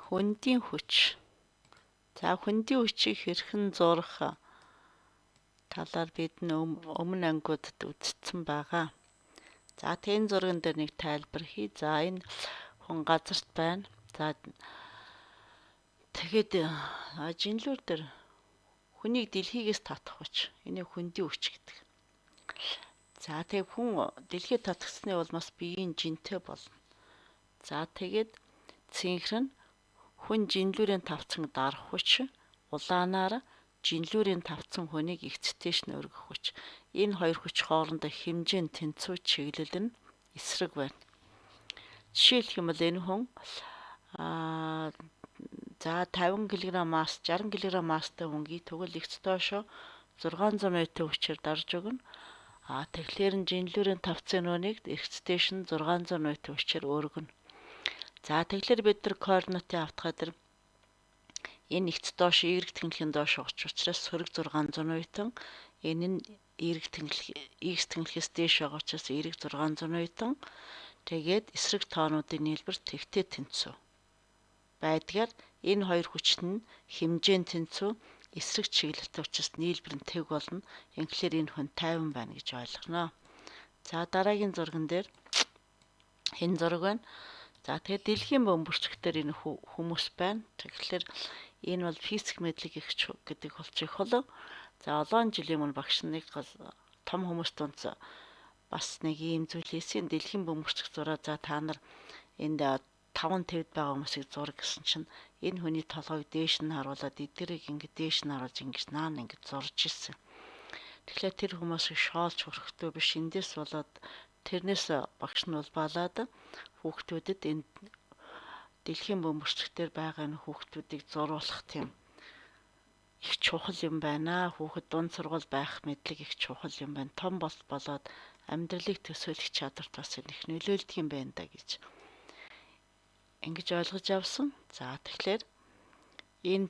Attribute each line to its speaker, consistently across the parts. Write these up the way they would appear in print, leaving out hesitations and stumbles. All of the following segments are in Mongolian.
Speaker 1: Хөндийн хүч. За хөндийн хүчийг хэрхэн зурах талаар бид өмнө ангиудад үзсэн байгаа. За энэ зурган дээр нэг тайлбар хий. За энэ хүн газарт байна. За тэгэхэд жинлүүр дээр хүнийг дэлхийгээс татах хүч. Энийг хөндийн хүч гэдэг. За тэг хүн дэлхийд татгсны улмаас биеийн жинтэй болно. За тэгээд цэнхэр нь хүн жинлүүрийн тавцан дарах хүч, улаанаар жинлүүрийн тавцан хүнийг эцэстээш нь өргөх хүч. Энэ хоёр хүч хоорондоо хэмжээнд тэнцүү чиглэл нь эсрэг байна. Жишээлх юм бол энэ хүн за 50 кг масс, 60 кг масстай хүнгийг тэгвэл ихц доошо 600 м хүчээр дарж өгнө. Тэгэхээр нь жинлүүрийн тавцан нүунийг эцэстээш нь 600 м хүчээр өргөнө. За тэгэхээр бид нар координатын автохад энэ ихц доош Y тэнхлийн доош угач учраас сөрөг 600 н. Энэ нь X тэнхлээс дээш байгаа учраас Y 600 н. Тэгээд эсрэг тоонуудын нийлбэр тэгтээ тэнцүү байдгаар энэ хоёр хүч нь хэмжээнд тэнцүү эсрэг чиглэлтэй учраас нийлбэр нь тэг болно. Инхээр энэ хүн 50 байна гэж ойлгоно. За дараагийн зурган дээр энэ зураг байна. За тэгээд дэлхийн бөмбөрчг дээр энэ хүмүүс байна. Тэгэхээр энэ бол физик мэдлэг ихч гэдэг болчих болов. За олон жилийн өмнө багш нэг том хүмүүс дунд бас нэг ийм зүйл хийсэн. Дэлхийн бөмбөрчг зураа за та нар энд 5 тавьд байгаа хүмүүсийг зураг гэсэн чинь энэ хүний толгойг дээш нь харуулад эдгэрийг ингэ дээш нь харуулж ингэж наана ингэ зурж ирсэн. Тэгэхээр тэр хүмүүсийг шоолж хөрөхдөө биш эндээс болоод тэрнээс багш нь улбаалаад хүүхдүүдэд энэ дэлхийн бөмбөрчгтэр байгаа энэ хүүхдүүдийг зурулах тийм их чухал юм байна. Хүүхэд дунд сургууль байх мэдлэг их чухал юм байна. Том болоод амьдралыг төсөөлөх чадварт бас их нөлөөлдөг юм байна да гэж ингэж ойлгож авсан. За тэгэхээр энэ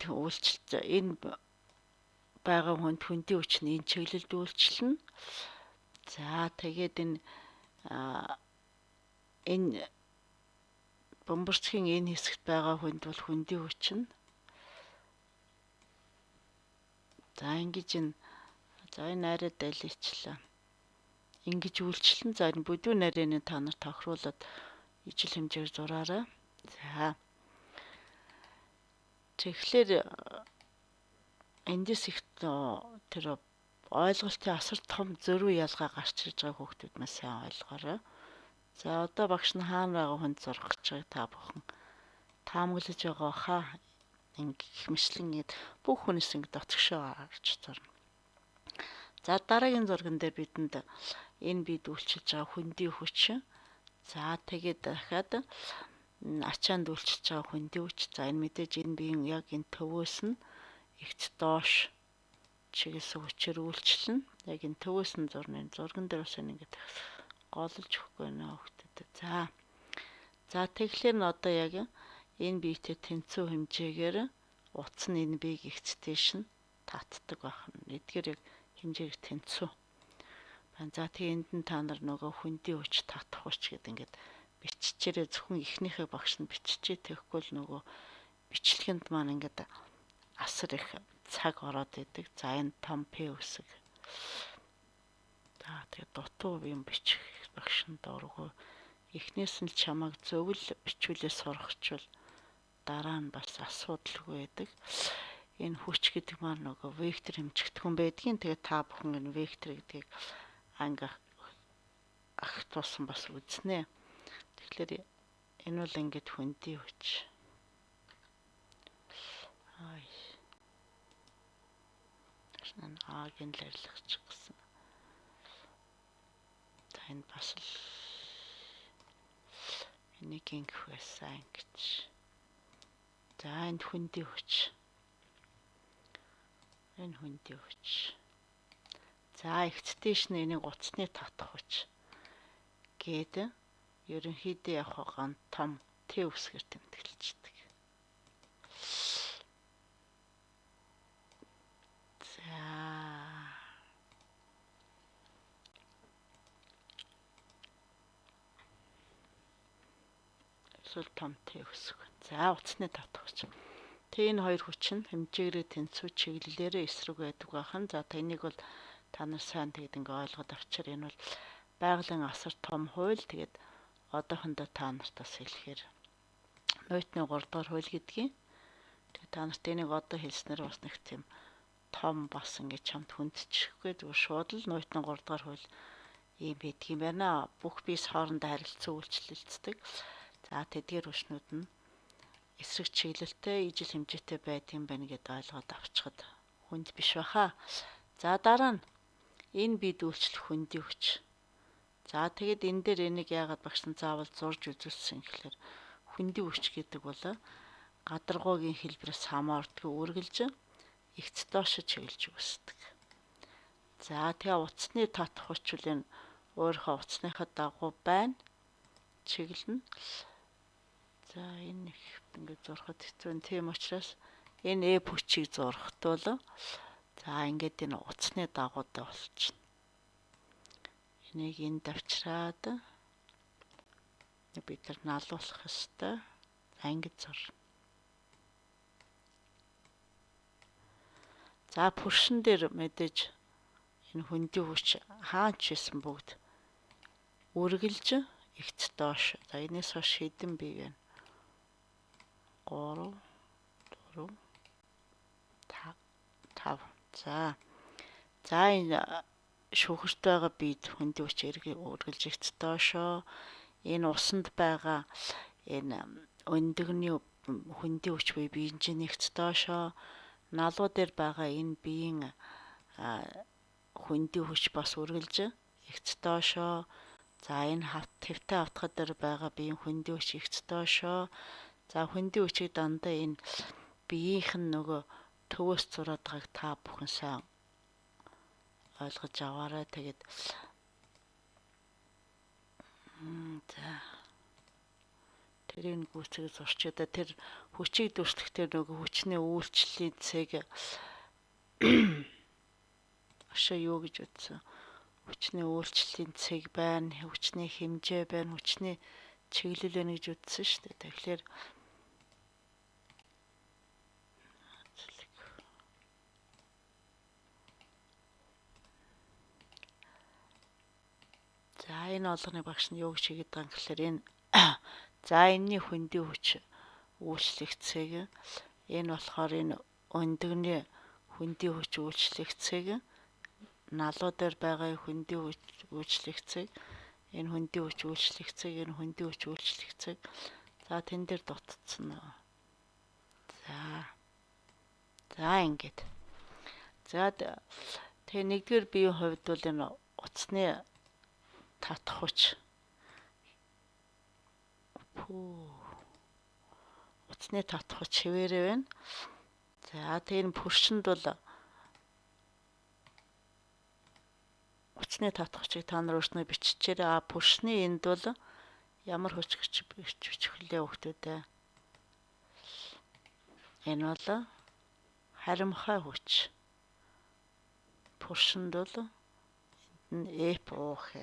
Speaker 1: байгаа хүнд хөндийн хүч нь энэ чиглэлд үйлчлэнэ. За тэгээд энэ бөмбөрчгийн энэ хэсэгт байгаа хүнд бол хөндийн хүч нь. За ингэж энэ арай даличлаа. Ингэж үйлчлэн за энэ бүдүүн нарийн та нар тохируулаад ижил хэмжээр зураарай. За. Тэгэхээр эндээс их тэр ойлголтын асар том зөрүү ялгаа гарч ирж байгаа хүүхдүүд маань сайн ойлгоорой. За одоо багш нь хаана байгаа хүнд зурах гэж байгааг та бүхэн таамаглаж байгаа хаа. Ингээ хэмшлэн бүх хүнээс ингээ дотгошоо гарч зурна. За дараагийн зурган дээр бидэнд энэ бид үйлчилж байгаа хөндийн хүч. За тэгээд дахиад ачаанд үйлчилж байгаа хөндийн хүч. За энэ мэдээж энэ биеийн яг энэ төвөөс нь ихт доош чиглэсэн хүчээр үйлчлэнэ. Яг энэ төвөөс нь зурна. Энэ зурган дээр бас ингэ голж өгөхгүй нэ хөлтөд. За тэгэхээр нь одоо яг энэ биетэй тэнцүү хэмжээгээр утас нь энэ биеийг ихцдээш нь татдаг байна. Эдгээр яг хэмжээг тэнцүү. За тэгээ энд нь та нар нөгөө хөндийн хүч татах хүч гэдэг ингээд биччихээрээ зөвхөн эхнийхээ багш нь биччихээ тэгэхгүй л нөгөө бичлэгэнд маань ингээд асар их цаг ороод идэг. За энэ том П үсэг. За тэгээ дутуу юм бичих багш нь дургу. Эхнээс нь л чамайг зөвл бичүүлээ сурахчвал дараа нь бас асуудалгүй байдаг. Энэ хүч гэдэг маань нөгөө вектор хэмжигдэхүүн байдгийн. Тэгээ та бүхэн энэ вектор гэдгийг анги ах туусан бас үзнэ. Тэгэхээр энэ бол ингээд хөндийн хүч. Агийн л арилгачих гэсэн. За энэ бас л энийг ингэх байсан гэж. За энэ хөндийн хүч. Энэ хөндийн хүч. За ихцдээш нь энийг утасны татах хүч. Гээд ерөнхийдөө явах том Т үсгээр тэмдэглэждэг. Эсвэл том Т үсэг. За утасны татгууч. Тэ энэ хоёр хүч нь хэмжээгээрээ тэнцүү чиглэлээрээ эсрэг байдаг бахан. За энийг бол та нар сайн тэгэд ингээ ойлгоод авчир. Энэ бол байгалийн асар том хууль. Тэгээд одоохондоо та нартаас хэлэхээр Ньютоны 3 дугаар хууль гэдгийг. Тэгээд та нарт энийг одоо хэлснээр бас нэг тийм том бас ингээ чамд хүндчихгүй зүгээр шууд л Ньютоны 3 дугаар хууль ийм байдаг юм байна. Бүх биес хоорондоо харилцан үйлчлэлцдэг. За тэдгээр хүчнүүд нь эсрэг чиглэлтэй ижил хэмжээтэй байд юм байна гэдээ ойлгоод авчихад хүнд биш баха. За дараа нь энэ бид үйлчлэх хүндийн хүч. За тэгэд энэ дээр энийг яагаад багш нь заавал зурж үзүүлсэн гэхээр хүндийн хүч гэдэг бол гадаргуугийн хэлбэрээс хамаардгүй үргэлж эгц доош чиглэж үүсдэг. За тэгээ утасны татах хүч үл энэ өөрийнхөө утасныхаа дагуу байна. Чиглэнэ. За энэ их ингээд зурхад хэцүү. Тийм учраас энэ хүчийг зурхад бол за ингээд энэ утасны дагуутай болчихно. Энийг энд авчираад бид нар налуулах ёстой. За ингээд зур. За пүршин дээр мэдээж энэ хүндийн хүч хаач исэн бүгд үргэлж эгц доош. За энэс хойш хэдэн бий вэ? 3 4 5. За энэ шүүхэрт байгаа бид хүндийн хүч үргэлж эгц доошоо. Энэ усанд байгаа энэ өндөгний хүндийн хүч буюу биенжийн эгц доошоо. Налуу дээр байгаа энэ биеийн хүндийн хүч бас үргэлж эгц доошоо. За энэ хэвтэй хавтгад дээр байгаа биеийн хүндийн хүч эгц доошоо. За хүндийн хүчийг дандаа энэ биеийнх нь нөгөө төвөөс зураад байгааг та бүхэн сайн ойлгож аваарай. Тэгээд за тэрийг гүйцэтгэж зурчида тэр хүчийг дүрслэхдээ нөгөө хүчний үйлчлэлийн цэг ашаа юу гэж утсан? Хүчний үйлчлэлийн цэг байна, хүчний хэмжээ байна, хүчний чиглэл байна гэж үзсэн шүү дээ. Тэгэхээр за энэ олгоны багш нь юу гэж хэлээд байгаа юм гэхээр энэ за энэний хүндийн хүч үйлчлэх цэг энэ болохоор энэ өндөгний хүндийн хүч үйлчлэх цэг налуу дээр байгаа хүндийн хүч үйлчлэх цэг энэ хүндийн хүч үйлчлэх цэг энэ хүндийн хүч үйлчлэх цэг за тэн дээр дутцсан нөө. За ингээд. За тэгээ нэгдүгээр биеийн хувьд бол энэ утасны татах хүч утасны татах хүч хэвээрээ байна. За тэгээ энэ пүршинд бол утасны татах хүчийг та нар өөрснөө биччихээрэй. Пүршний энд бол ямар хүч бичих вүлээ хөөхдөө. Энэ бол харимхай хүч. Пүршинд бол энд F уух.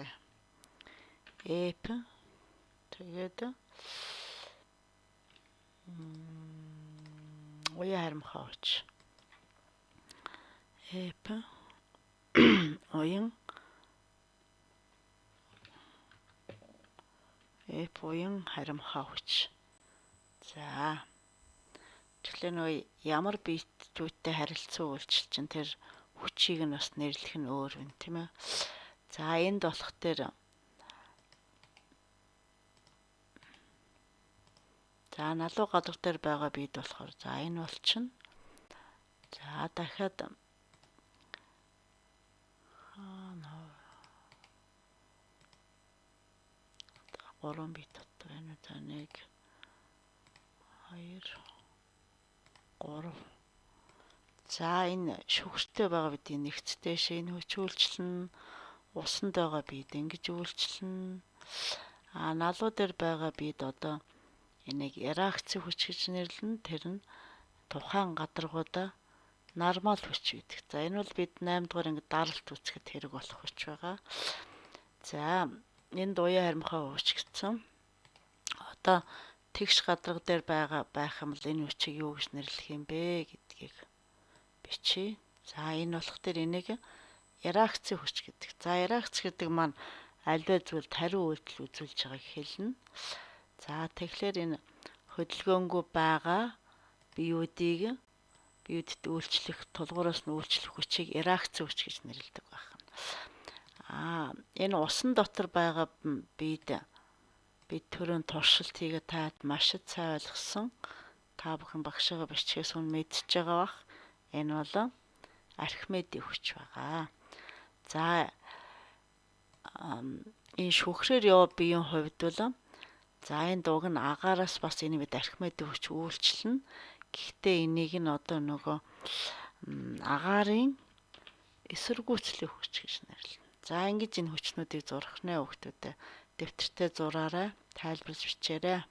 Speaker 1: F тэгээд уян харимхай хүч. F уян уян харимхай хүч. За тэгэхээр нөгөө ямар биетүүдтэй харилцан үйлчилж чинь тэр хүчийг нь бас нэрлэх нь өөр юм тийм ээ. За энд болох дээр за налуу гадар дээр байгаа биед болохоор за энэ болчихно. За дахиад 3 бит татдаг байна. За 1 2 3. За энэ шүгэртэй байгаа бид нэгцтэй энэ хүч үйлчлэн усанд байгаа бид ингэж үйлчлэн налуу дээр байгаа бид одоо энийг реакцийн хүч гэж нэрлэнэ. Тэр нь тухайн гадаргуудаа нормал хүч гэдэг. За энэ бол бид 8 дугаар ингэ даралт үүсгэхэд хэрэг болох хүч байгаа. За энд уян харимхай хүч гэсэн. Одоо тэгш гадарга дээр байх юм бол энэ хүчийг юу гэж нэрлэх юм бэ гэдгийг бичиж. За энэ болох дээр энийг реакцийн хүч гэдэг. За реакц гэдэг маань альва зүйл тариу үйлдэл үзүүлж байгааг хэлнэ. За тэгэхээр энэ хөдөлгөөнгүй байгаа биеүдтэй үйлчлэх тулгуураас нь үйлчлэх хүчийг реакцийн хүч гэж нэрлэдэг байна. Энэ усан дотор байгаа бид төрийн туршилт хийгээд таад маш их сайн ойлгосон. Та бүхэн багшаа бичгээс үн мэдчихэж байгаа бах. Энэ бол Архимедийн хүч байгаа. За энэ шүхрээр яваа биеийн хувьд бол энэ дууг нь агаараас бас энэ бид Архимедийн хүч үйлчлэнэ. Гэхдээ энийг нь одоо нөгөө агаарын эсэргүүцлийн хүч гэж нэрлэнэ. За ингэж энэ хүчнүүдийг зурх нэ хүүхдүүдэд дэвтэртээ зураарай, тайлбарлаж бичээрэй.